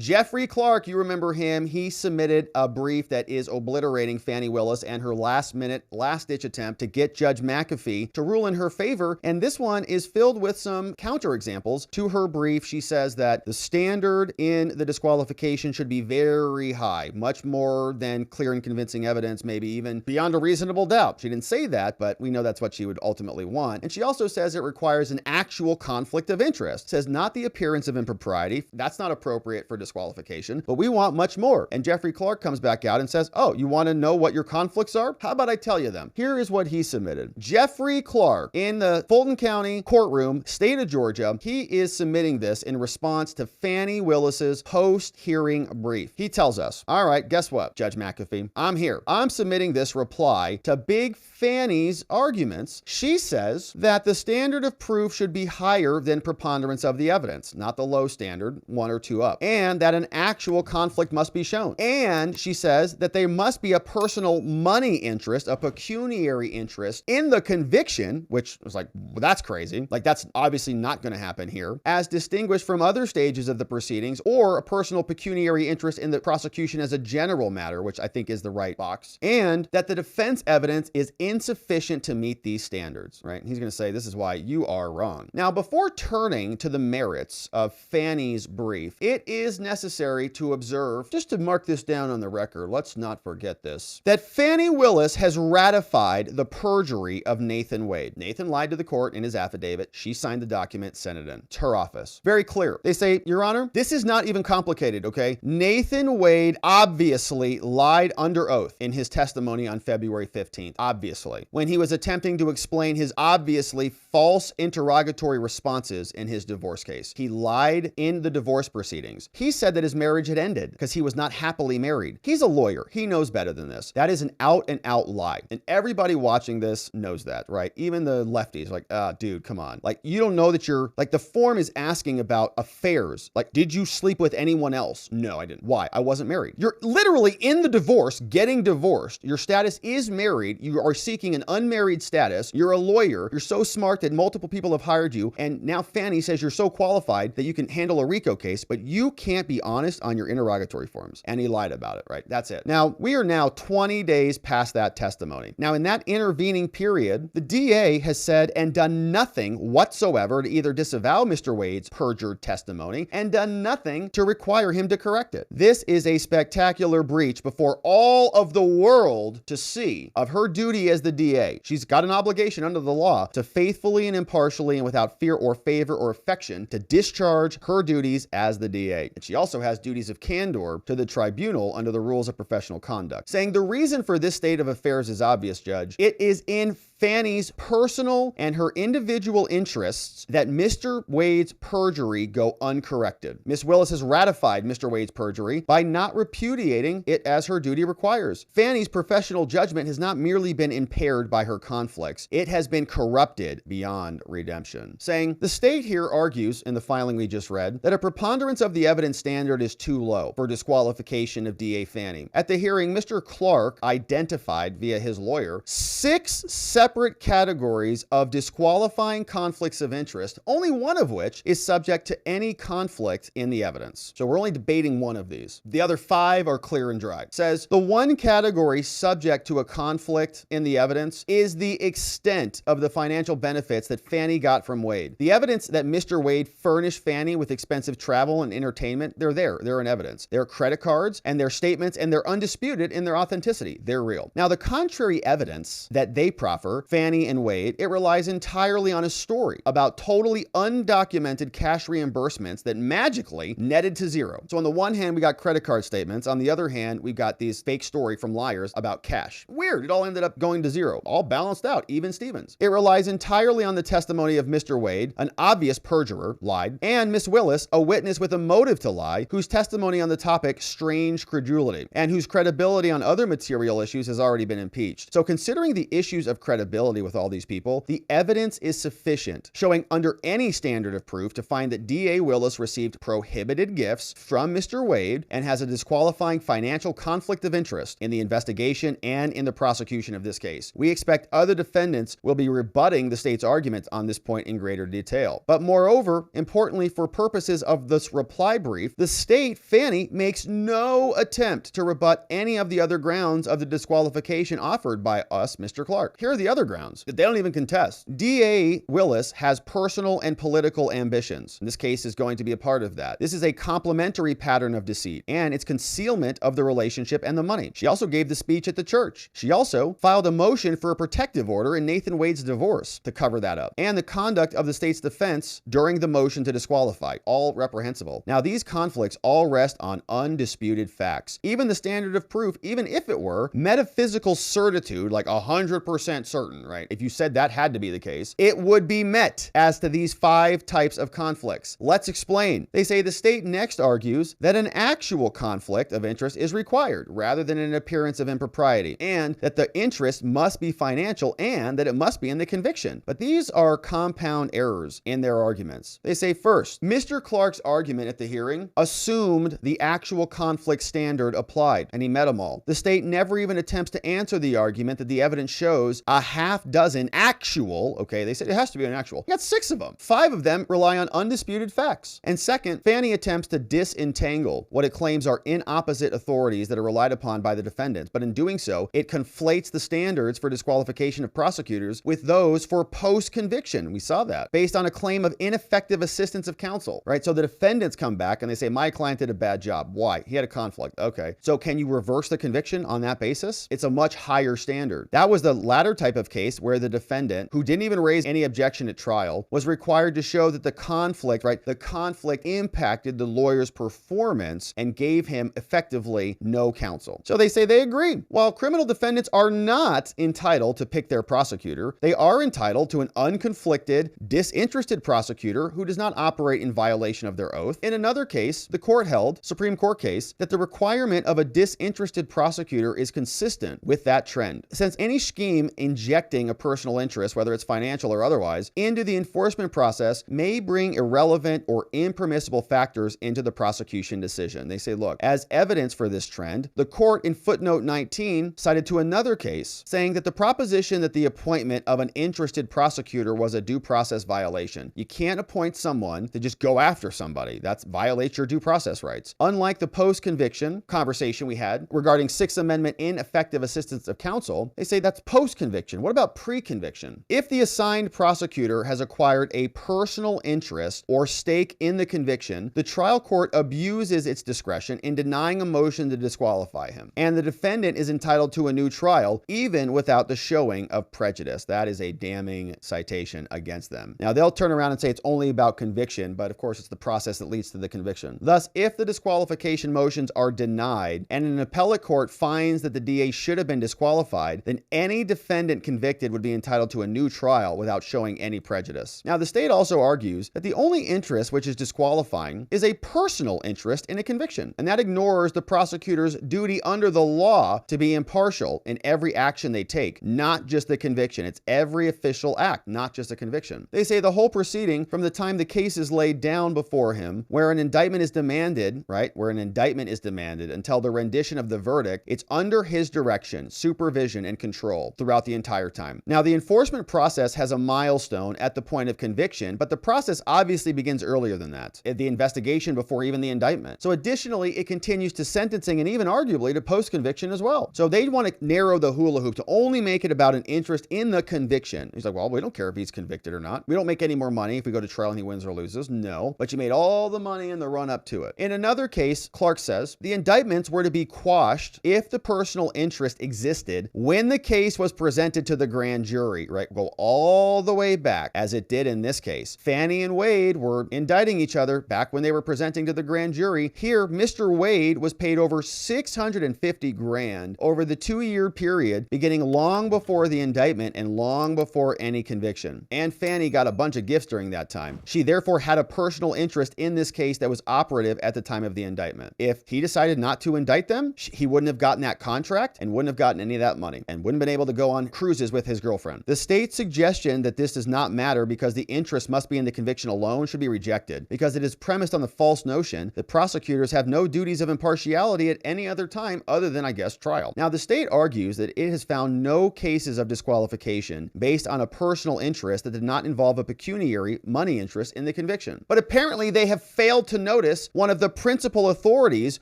Jeffrey Clarke, you remember him, he submitted a brief that is obliterating Fani Willis and her last-minute, last-ditch attempt to get Judge McAfee to rule in her favor, and this one is filled with some counterexamples to her brief. She says that the standard in the disqualification should be very high, much more than clear and convincing evidence, maybe even beyond a reasonable doubt. She didn't say that, but we know that's what she would ultimately want. And she also says it requires an actual conflict of interest. Says not the appearance of impropriety. That's not appropriate for disqualification, but we want much more. And Jeffrey Clarke comes back out and says, oh, you want to know what your conflicts are? How about I tell you them? Here is what he submitted. Jeffrey Clarke in the Fulton County courtroom, state of Georgia, he is submitting this in response to Fani Willis's post-hearing brief. He tells us, all right, guess what, Judge McAfee? I'm here. I'm submitting this reply to Big Fani's arguments. She says that the standard of proof should be higher than preponderance of the evidence, not the low standard, 1 or 2 up, and that an actual conflict must be shown. And she says that there must be a personal money interest, a pecuniary interest in the conviction, which was like, well, that's crazy. Like, that's obviously not going to happen here, as distinguished from other stages of the proceedings, or a personal pecuniary interest in the prosecution as a general matter, which I think is the right box, and that the defense evidence is insufficient to meet these standards, right? He's going to say, this is why you are wrong. Now, before turning to the merits of Fani's brief, it is necessary to observe, just to mark this down on the record, let's not forget this, that Fani Willis has ratified the perjury of Nathan Wade. Nathan lied to the court in his affidavit. She signed the document, sent it in. It's her office. Very clear. They say, Your Honor, this is not even complicated, okay? Nathan Wade obviously lied under oath in his testimony on February 15th, obviously, when he was attempting to explain his obviously false interrogatory responses in his divorce case. He lied in the divorce proceedings. He said that his marriage had ended because he was not happily married. He's a lawyer. He knows better than this. That is an out-and-out lie. And everybody watching this knows that, right? Even the lefties, like, dude, come on. Like, you don't know that you're, like, the form is asking about affairs. Like, did you sleep with anyone else? No, I didn't. Why? I wasn't married. You're literally in the divorce, getting divorced. Your status is married. You are seeking an unmarried status. You're a lawyer. You're so smart that multiple people have hired you. And now Fani says you're so qualified that you can handle a RICO case, but you can't be honest on your interrogatory forms. And he lied about it, right? That's it. Now, we are now 20 days past that testimony. Now, in that intervening period, the DA has said and done nothing whatsoever to either disavow Mr. Wade's perjured testimony and done nothing to require him to correct it. This is a spectacular breach before all of the world to see of her duty as the DA. She's got an obligation under the law to faithfully and impartially and without fear or favor or affection to discharge her duties as the DA. And she also has duties of candor to the tribunal under the rules of professional conduct, saying the reason for this state of affairs is obvious, Judge. It is in Fani's personal and her individual interests that Mr. Wade's perjury go uncorrected. Ms. Willis has ratified Mr. Wade's perjury by not repudiating it as her duty requires. Fani's professional judgment has not merely been impaired by her conflicts, it has been corrupted beyond redemption. Saying, the state here argues, in the filing we just read, that a preponderance of the evidence standard is too low for disqualification of DA Fani. At the hearing, Mr. Clarke identified, via his lawyer, 6 separate categories of disqualifying conflicts of interest, only one of which is subject to any conflict in the evidence. So we're only debating one of these. The other 5 are clear and dry. It says the one category subject to a conflict in the evidence is the extent of the financial benefits that Fani got from Wade. The evidence that Mr. Wade furnished Fani with expensive travel and entertainment, they're there. They're in evidence. They're credit cards and their statements, and they're undisputed in their authenticity. They're real. Now, the contrary evidence that they proffer, Fani and Wade, it relies entirely on a story about totally undocumented cash reimbursements that magically netted to zero. So on the one hand, we got credit card statements. On the other hand, we got these fake story from liars about cash. Weird. It all ended up going to zero. All balanced out, even Stevens. It relies entirely on the testimony of Mr. Wade, an obvious perjurer, lied, and Miss Willis, a witness with a motive to lie, whose testimony on the topic strange credulity, and whose credibility on other material issues has already been impeached. So considering the issues of credibility with all these people, the evidence is sufficient, showing under any standard of proof to find that DA Willis received prohibited gifts from Mr. Wade and has a disqualifying financial conflict of interest in the investigation and in the prosecution of this case. We expect other defendants will be rebutting the state's arguments on this point in greater detail. But moreover, importantly for purposes of this reply brief, brief, the state, Fani, makes no attempt to rebut any of the other grounds of the disqualification offered by us, Mr. Clarke. Here are the other grounds that they don't even contest. DA Willis has personal and political ambitions. And this case is going to be a part of that. This is a complementary pattern of deceit, and it's concealment of the relationship and the money. She also gave the speech at the church. She also filed a motion for a protective order in Nathan Wade's divorce to cover that up. And the conduct of the state's defense during the motion to disqualify, all reprehensible. Now, these conflicts all rest on undisputed facts. Even the standard of proof, even if it were metaphysical certitude, like 100% certain, right? If you said that had to be the case, it would be met as to these 5 types of conflicts. Let's explain. They say the state next argues that an actual conflict of interest is required rather than an appearance of impropriety, and that the interest must be financial and that it must be in the conviction. But these are compound errors in their arguments. They say, first, Mr. Clarke's argument at the hearing assumed the actual conflict standard applied, and he met them all. The state never even attempts to answer the argument that the evidence shows a half dozen actual, okay, they said it has to be an actual. You got 6 of them. 5 of them rely on undisputed facts. And second, Fani attempts to disentangle what it claims are inopposite authorities that are relied upon by the defendants. But in doing so, it conflates the standards for disqualification of prosecutors with those for post-conviction. We saw that based on a claim of ineffective assistance of counsel, right? So the defendants come back and they say, my client did a bad job. Why? He had a conflict. Okay. So can you reverse the conviction on that basis? It's a much higher standard. That was the latter type of case where the defendant, who didn't even raise any objection at trial, was required to show that the conflict, right? The conflict impacted the lawyer's performance and gave him effectively no counsel. So they say they agree. While criminal defendants are not entitled to pick their prosecutor, they are entitled to an unconflicted, disinterested prosecutor who does not operate in violation of their oath. In another case, the court held, Supreme Court case, that the requirement of a disinterested prosecutor is consistent with that trend. Since any scheme injecting a personal interest, whether it's financial or otherwise, into the enforcement process may bring irrelevant or impermissible factors into the prosecution decision. They say, look, as evidence for this trend, the court in footnote 19 cited to another case saying that the proposition that the appointment of an interested prosecutor was a due process violation. You can't appoint someone to just go after somebody. That violates your due process rights. Unlike the post-conviction conversation we had regarding Sixth Amendment ineffective assistance of counsel, they say that's post-conviction. What about pre-conviction? If the assigned prosecutor has acquired a personal interest or stake in the conviction, the trial court abuses its discretion in denying a motion to disqualify him, and the defendant is entitled to a new trial even without the showing of prejudice. That is a damning citation against them. Now, they'll turn around and say it's only about conviction, but of course it's the process that leads to the conviction. Thus, if the disqualification motions are denied and an appellate court finds that the DA should have been disqualified, then any defendant convicted would be entitled to a new trial without showing any prejudice. Now, the state also argues that the only interest which is disqualifying is a personal interest in a conviction, and that ignores the prosecutor's duty under the law to be impartial in every action they take, not just the conviction. It's every official act, not just a conviction. They say the whole proceeding from the time the case is laid down before him, where an indictment is demanded, right, where an indictment is demanded until the rendition of the verdict, it's under his direction, supervision, and control throughout the entire time. Now, the enforcement process has a milestone at the point of conviction, but the process obviously begins earlier than that, the investigation before even the indictment. So additionally, it continues to sentencing and even arguably to post-conviction as well. So they want to narrow the hula hoop to only make it about an interest in the conviction. He's like, well, we don't care if he's convicted or not. We don't make any more money if we go to trial and he wins or loses. No, but you made all the money in the run up to it. In another case, Clarke says, the indictments were to be quashed if the personal interest existed when the case was presented to the grand jury, right? Go all the way back, as it did in this case. Fani and Wade were indicting each other back when they were presenting to the grand jury. Here, Mr. Wade was paid over $650,000 over the 2-year period, beginning long before the indictment and long before any conviction. And Fani got a bunch of gifts during that time. She therefore had a personal interest in this case that was operative at the time of the indictment. If he decided not to indict them, he wouldn't have gotten that contract and wouldn't have gotten any of that money and wouldn't have been able to go on cruises with his girlfriend. The state's suggestion that this does not matter because the interest must be in the conviction alone should be rejected, because it is premised on the false notion that prosecutors have no duties of impartiality at any other time other than, I guess, trial. Now, the state argues that it has found no cases of disqualification based on a personal interest that did not involve a pecuniary money interest in the conviction. But apparently they have failed to notice one of the principal authorities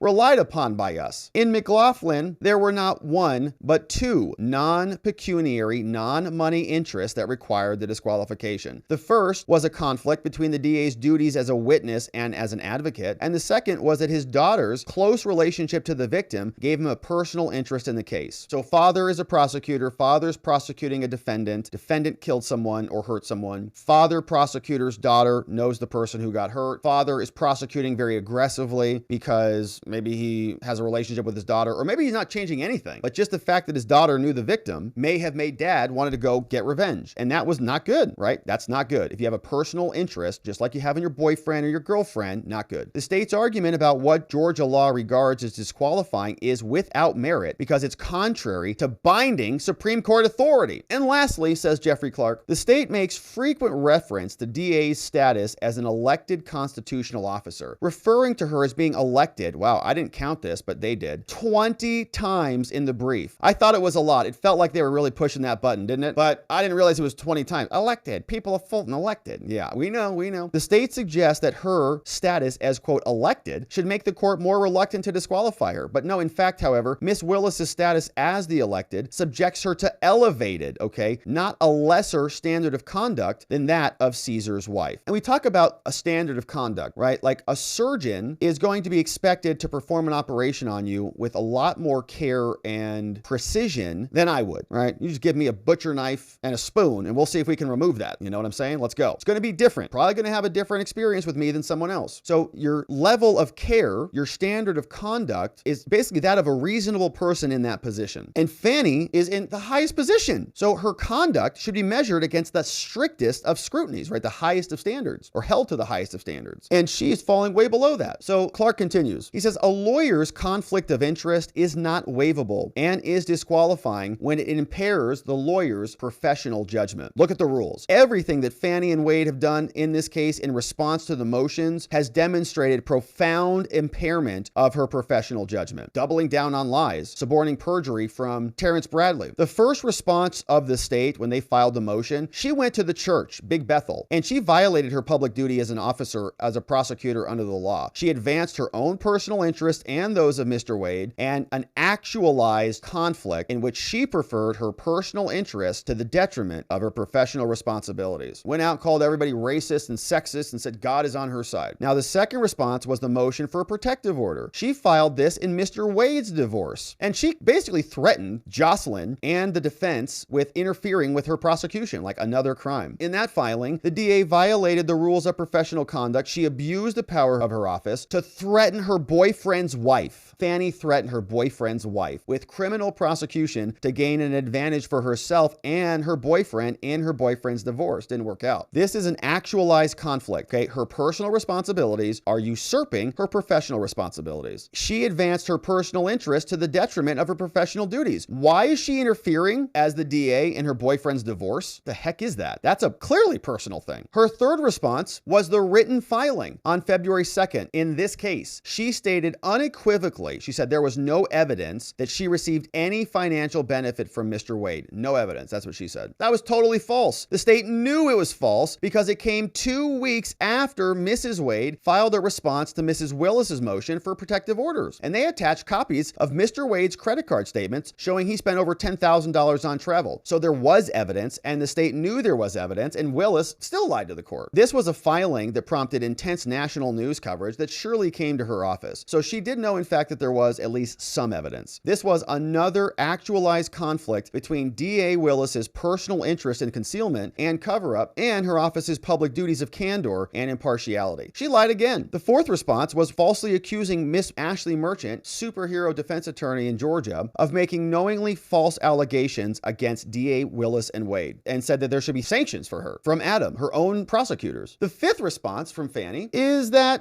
relied upon by us. In McLaughlin, there were not one, but two non-pecuniary, non-money interests that required the disqualification. The first was a conflict between the DA's duties as a witness and as an advocate, and the second was that his daughter's close relationship to the victim gave him a personal interest in the case. So father is a prosecutor, father's prosecuting a defendant, defendant killed someone or hurt someone, father prosecutor's daughter knows the person who got hurt, father is prosecuting very aggressively because maybe he has a relationship with his daughter, or maybe he's not changing anything, but just the fact that his daughter knew the victim may have made dad wanted to go get revenge. And that was not good, right? That's not good. If you have a personal interest, just like you have in your boyfriend or your girlfriend, not good. The state's argument about what Georgia law regards as disqualifying is without merit because it's contrary to binding Supreme Court authority. And lastly, says Jeffrey Clarke, the state makes frequent reference to DA's status as an elected constitutional officer, referring to her as being elected, wow, I didn't count this, but they did, 20 times in the brief. I thought it was a lot. It felt like they were really pushing that button, didn't it? But I didn't realize it was 20 times. Elected. People of Fulton elected. Yeah, we know. The state suggests that her status as, quote, elected should make the court more reluctant to disqualify her. But no, in fact, however, Miss Willis's status as the elected subjects her to elevated, okay, not a lesser standard of conduct than that of Caesar's wife. And we talk about a standard of conduct, right? Like a surgeon is going to be expected to perform an operation on you with a lot more care and precision than I would, right? You just give me a butcher knife and a spoon and we'll see if we can remove that. You know what I'm saying? Let's go. It's going to be different. Probably going to have a different experience with me than someone else. So your level of care, your standard of conduct is basically that of a reasonable person in that position. And Fani is in the highest position. So her conduct should be measured against the strictest of scrutinies, right? The highest of standards, or held to the highest of standards. And she is falling way below that. So Clarke continues. He says, a lawyer's conflict of interest is not waivable and is disqualifying when it impairs the lawyer's professional judgment. Look at the rules. Everything that Fani and Wade have done in this case in response to the motions has demonstrated profound impairment of her professional judgment. Doubling down on lies, suborning perjury from Terrence Bradley. The first response of the state when they filed the motion, she went to the church, Big Bethel, and she violated her public duty as an officer, as a prosecutor under the law. She advanced her own personal interest and those of Mr. Wade, and an actualized conflict in which she preferred her personal interest to the detriment of her professional responsibilities. Went out, called everybody racist and sexist, and said God is on her side. Now, the second response was the motion for a protective order. She filed this in Mr. Wade's divorce, and she basically threatened Jocelyn and the defense with interfering with her prosecution, like another crime. In that filing, the DA violated the rules of professional conduct. She abused the power of her office to threaten her boyfriend's wife. Fani threatened her boyfriend's wife with criminal prosecution to gain an advantage for herself and her boyfriend in her boyfriend's divorce. Didn't work out. This is an actualized conflict, okay? Her personal responsibilities are usurping her professional responsibilities. She advanced her personal interest to the detriment of her professional duties. Why is she interfering as the DA in her boyfriend's divorce? The heck is that? That's a clearly personal thing. Her third response was the written filing on February 2nd. In this case, she stated unequivocally, she said there was no evidence that she received any financial benefit from Mr. Wade. No evidence. That's what she said. That was totally false. The state knew it was false because it came 2 weeks after Mrs. Wade filed a response to Mrs. Willis's motion for protective orders. And they attached copies of Mr. Wade's credit card statements showing he spent over $10,000 on travel. So there was evidence, and the state knew there was evidence, and Willis still lied to the court. This was a filing that prompted intense national news coverage that surely came to her office. So she did know, in fact, that there was at least some evidence. This was another actualized conflict between DA Willis's personal interest in concealment and cover-up and her office's public duties of candor and impartiality. She lied again. The fourth response was falsely accusing Miss Ashley Merchant, superhero defense attorney in Georgia, of making knowingly false allegations against DA Willis and Wade, and said that there should be sanctions for her from Adam, her own prosecutors. The fifth response from Fani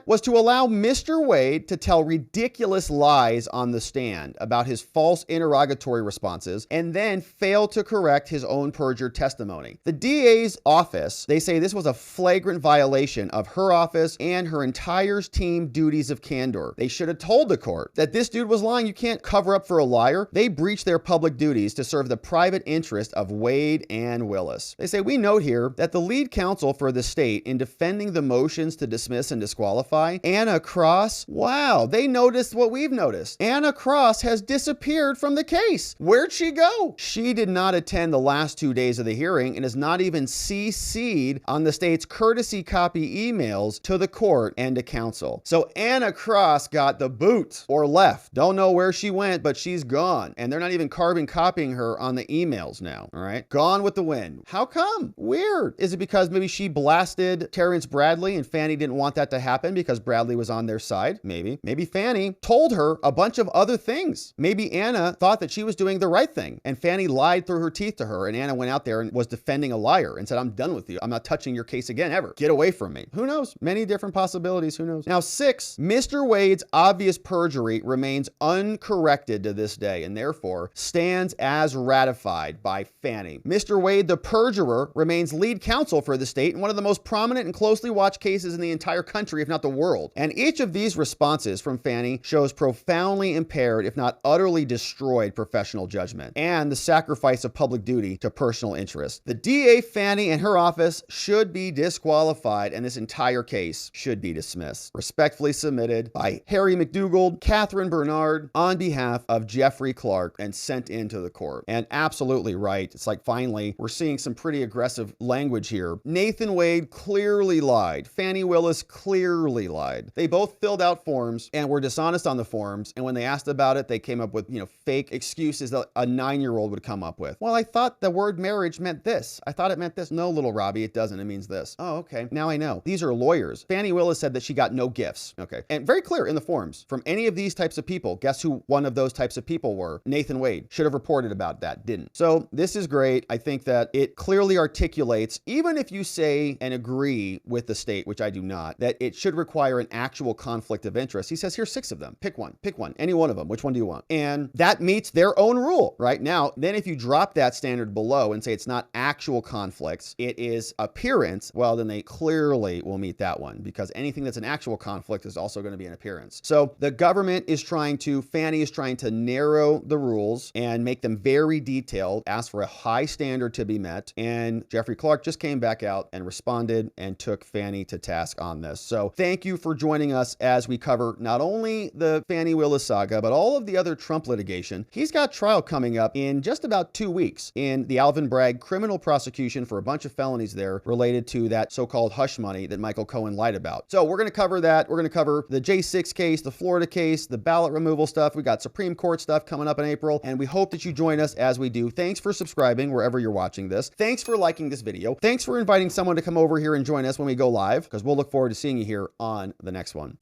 was to allow Mr. Wade to tell ridiculous lies on the stand about his false interrogatory responses and then fail to correct his own perjured testimony. The DA's office, they say this was a flagrant violation of her office and her entire team duties of candor. They should have told the court that this dude was lying. You can't cover up for a liar. They breached their public duties to serve the private interest of Wade and Willis. They say, we note here that the lead counsel for the state in defending the motions to dismiss and disqualify disqualify. Anna Cross, wow, they noticed what we've noticed. Anna Cross has disappeared from the case. Where'd she go? She did not attend the last 2 days of the hearing and is not even CC'd on the state's courtesy copy emails to the court and to counsel. So Anna Cross got the boot or left. Don't know where she went, but she's gone. And they're not even carbon copying her on the emails now, all right? Gone with the wind. How come? Weird. Is it because maybe she blasted Terrence Bradley and Fani didn't want that to happen because Bradley was on their side? Maybe. Maybe Fani told her a bunch of other things. Maybe Anna thought that she was doing the right thing and Fani lied through her teeth to her, and Anna went out there and was defending a liar and said, I'm done with you. I'm not touching your case again ever. Get away from me. Who knows? Many different possibilities. Who knows? Now, 6, Mr. Wade's obvious perjury remains uncorrected to this day and therefore stands as ratified by Fani. Mr. Wade, the perjurer, remains lead counsel for the state in one of the most prominent and closely watched cases in the entire country, if not the world. And each of these responses from Fani shows profoundly impaired, if not utterly destroyed, professional judgment and the sacrifice of public duty to personal interest. The DA Fani and her office should be disqualified and this entire case should be dismissed. Respectfully submitted by Harry McDougald, Catherine Bernard, on behalf of Jeffrey Clarke, and sent into the court. And absolutely right. It's like finally we're seeing some pretty aggressive language here. Nathan Wade clearly lied. Fani Willis clearly lied. They both filled out forms and were dishonest on the forms. And when they asked about it, they came up with, fake excuses that a 9-year-old would come up with. Well, I thought the word marriage meant this. I thought it meant this. No, little Robbie, it doesn't. It means this. Oh, okay. Now I know. These are lawyers. Fani Willis said that she got no gifts. Okay. And very clear in the forms from any of these types of people. Guess who one of those types of people were? Nathan Wade. Should have reported about that. Didn't. So this is great. I think that it clearly articulates, even if you say and agree with the state, which I do not, that it should require an actual conflict of interest. He says, here's 6 of them. Pick one. Pick one. Any one of them. Which one do you want? And that meets their own rule right now. Then if you drop that standard below and say it's not actual conflicts, it is appearance, well, then they clearly will meet that one, because anything that's an actual conflict is also going to be an appearance. So the government is Fani is trying to narrow the rules and make them very detailed, ask for a high standard to be met. And Jeffrey Clarke just came back out and responded and took Fani to task on this. So thank you for joining us as we cover not only the Fani Willis saga, but all of the other Trump litigation. He's got trial coming up in just about 2 weeks in the Alvin Bragg criminal prosecution for a bunch of felonies there related to that so-called hush money that Michael Cohen lied about. So we're going to cover that. We're going to cover the J6 case, the Florida case, the ballot removal stuff. We got Supreme Court stuff coming up in April, and we hope that you join us as we do. Thanks for subscribing wherever you're watching this. Thanks for liking this video. Thanks for inviting someone to come over here and join us when we go live, because we'll look forward to seeing you here on the next one.